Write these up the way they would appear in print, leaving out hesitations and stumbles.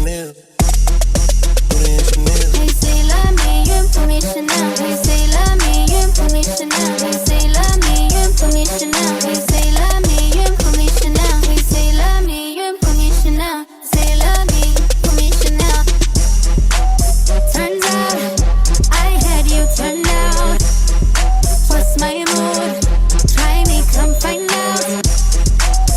Chanel. Hey, say love me, you pour me Chanel. Hey, say love me, you pour me Chanel. Hey, say love me, you pour me Chanel. Hey, say love me, you pour me Chanel. Hey, say love me, you pour me Chanel. Say love me, pour me Chanel. Turns out I had you turned out. What's my mood? Try me, come find out.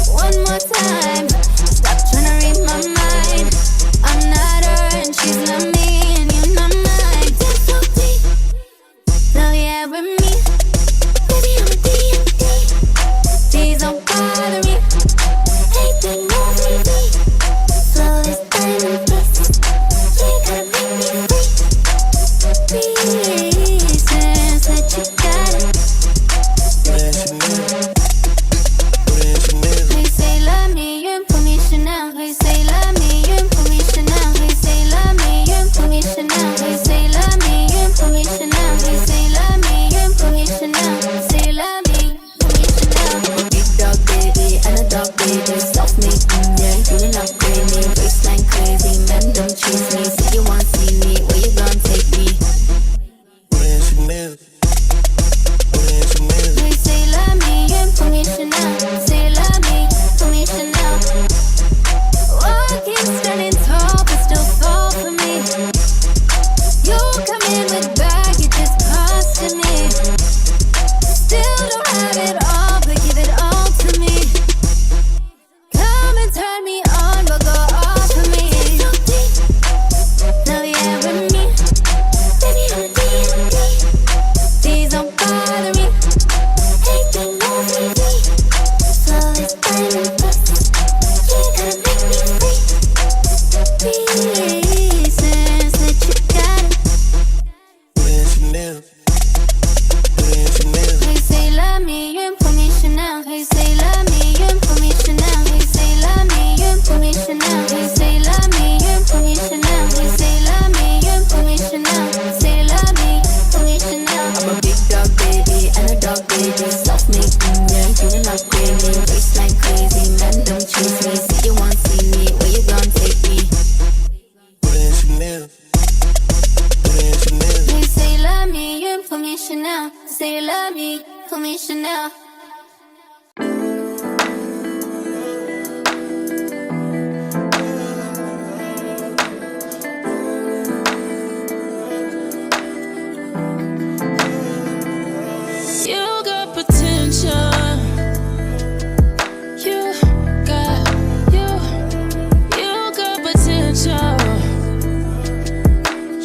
One more time. Stop trying to read my mind. I'm not her and she's not me, and you're not mine. So deep, now yeah with me. Baby, I'm a D&D. These don't bother me. Hey, they know me. So it's time and peace. You gotta make me free. Reasons that you got it. Hey, say love me, you pour me Chanel. Hey, say love me, you pour me Chanel. Hey, say love me, you pour me Chanel. Hey, say love me, you pour me Chanel. Hey, say love me, you pour me Chanel. Say love me, pour me Chanel. Big dog baby and a dog baby, soft me, yeah, you ain't upgrade me. Waistline crazy, men don't chase me. Say you want see me, where you gon' take me? Chanel. Hey, say love me, you pour me Chanel. Say love me, pour me Chanel. Walking standing tall, but still fall for me. You come in with baggage, costing me. Still don't have it all, but give it all to me. Come and turn me on, but go off of me. Now yeah with me. Baby, I'm a D&D. These don't bother me. Hey, they know me. So it's time and peace. You gotta make me free. Reasons that you got it. Hey, say love me, you pour me Chanel. Hey, say love me, you pour me Chanel. Hey, say love me, you pour me Chanel. Hey, say love me, you pour me Chanel. Hey, say love me, you pour me Chanel. Say love me, pour me Chanel. I'm a big dog baby and a dog baby, soft me, yeah, you ain't upgrade me. Waistline crazy, men don't chase me. Say you want see me, where you gon' take me? Hey, say love me, you pour me Chanel. Say love me, pour me Chanel. You got potential. You got potential.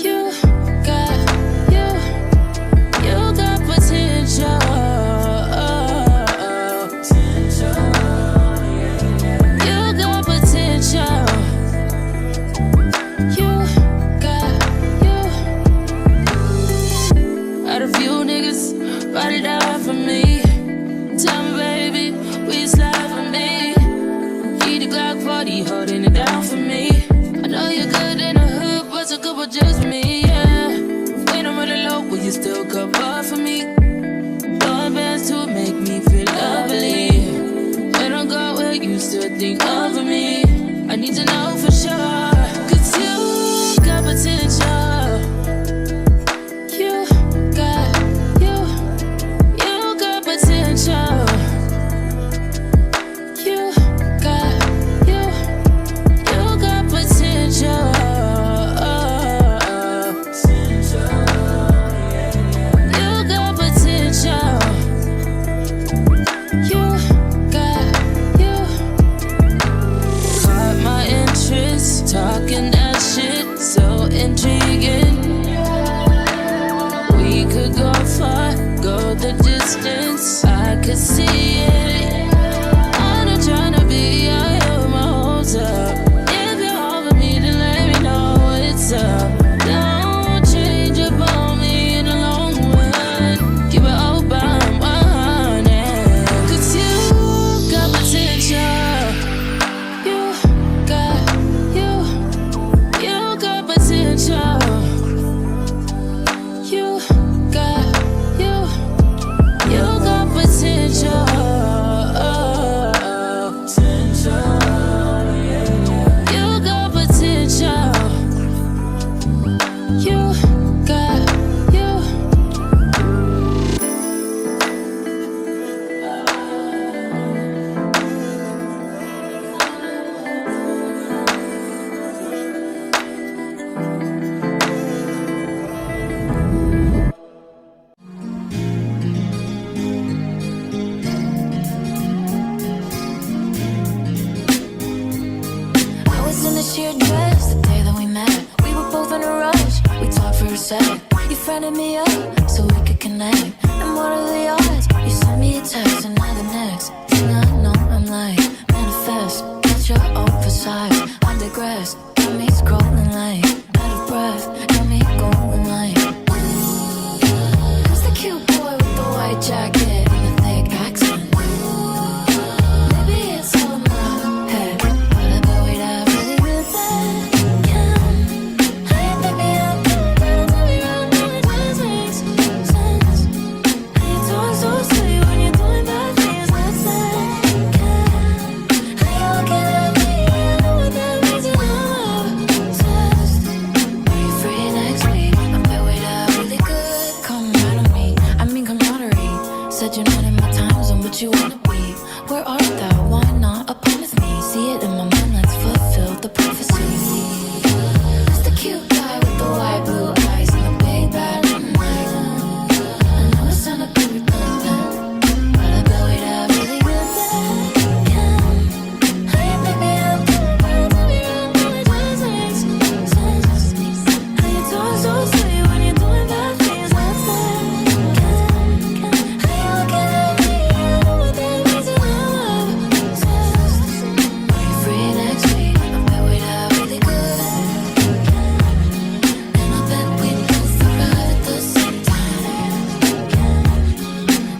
You got potential. You got potential. Had a few niggas ride it out for me. Tell me, baby, will you slide for me? Keep the Glock 40 holding it down for me. I know you're good in the hood, but a couple just for me, yeah. When I'm really low, will you still cover for me? Throwing bands to make me feel lovely. When I go where you still think of me. I need to know for sure, 'cause you got potential. You got potential. You got potential. to your dress the day that we met. We were both in a rush, we talked for a sec. You friended me up so we could connect. And what are the odds? You sent me a text and now the next thing I know I'm like, manifest. Got your oversized, I digress. Got me scrolling like, out of breath. Got me going like, who's the cute boy with the white jacket and the thick accent? Maybe it's all in my head, but I bet we'd have really good sex. Hey, baby, I'm good, tell me around, no, it just makes sense. How you talk so sweet when you're doing bad things, let's say. How you looking at me, I know what that means, and I'm obsessed. Are you free next week? I bet we'd have really good. Come right on me, I mean camaraderie. Said you're not in my time zone, but you wanna be. Where art thou? Why not upon with me? See it in my mind, let's fulfill the prophecy. It's the cute guy with the white blue eyes and the big bad night. I know it sounded pretty redundant, but I bet we'd have really good sex. Hey, baby, I'm good, tell me around, no, it just makes sense. How you talk so sweet when you're doing bad things, let's say. How you looking at me, I know what that means, and I'm obsessed. Are you free next week? I bet we'd have really good. And I bet we both arrive at the same time.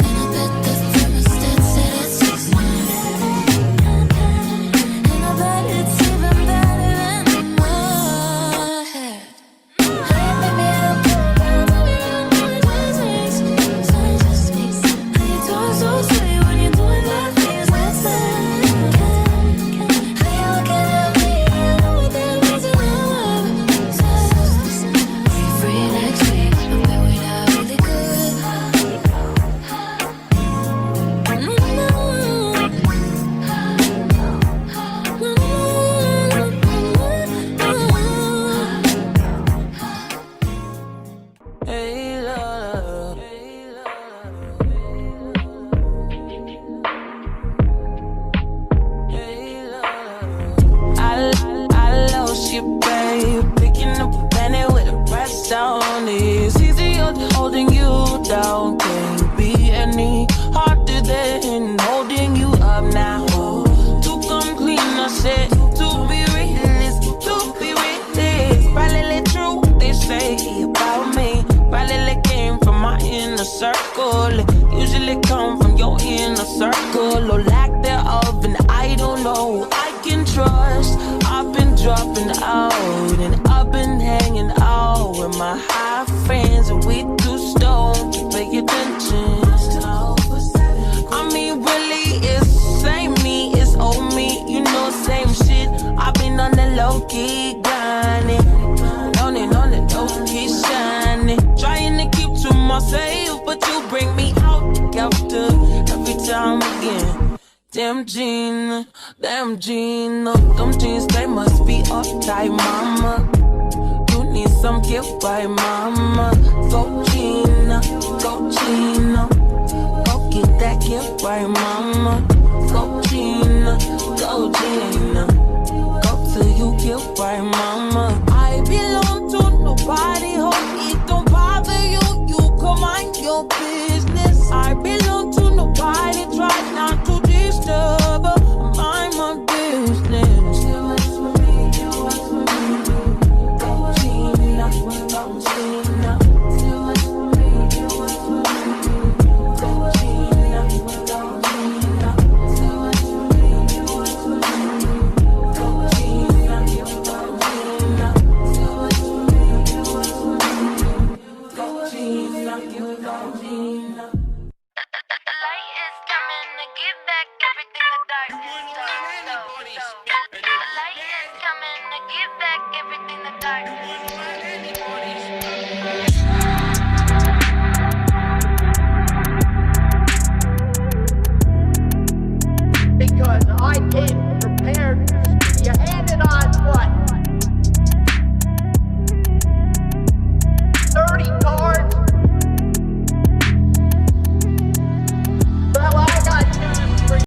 And I bet the thermostat set at 69. And I bet it's even better than in my head. Hey, baby, I'm good, tell me around, no, it just makes sense. How you talk so sweet when you're doing bad things, let's say. How you looking at me, I know what that means, and I'm obsessed. Are you free next week? I bet we'd have really good. Hey, love. I lost you, babe. Picking up a penny with a press on it. It's easier holding you down. Can't be any harder than holding you up now. To come clean, I said. To be realist, to be realist. Probably true, they say about me. Probably came from my inner circle. Usually come from your inner circle or lack thereof, and I don't know. I can trust. I've been dropping out and I've been hanging out with my high friends, and we too stoned to pay attention. I mean, really, it's same me, it's old me, you know, same shit. I've been on the low key grinding, on the low key shining, trying to keep to myself, but you bring me out after every time again. Them jeans, them jeans, they must be uptight, mama. You need some gift by mama. Go Gina, go Gina. Go get that gift by mama. Go Gina, go Gina. Go till you gift by mama. I belong to nobody, hope it don't bother you. You come mind your business. I belong to nobody, try not to disturb. Mind my business. Go Gina, go Gina. Light is coming to give back everything the dark.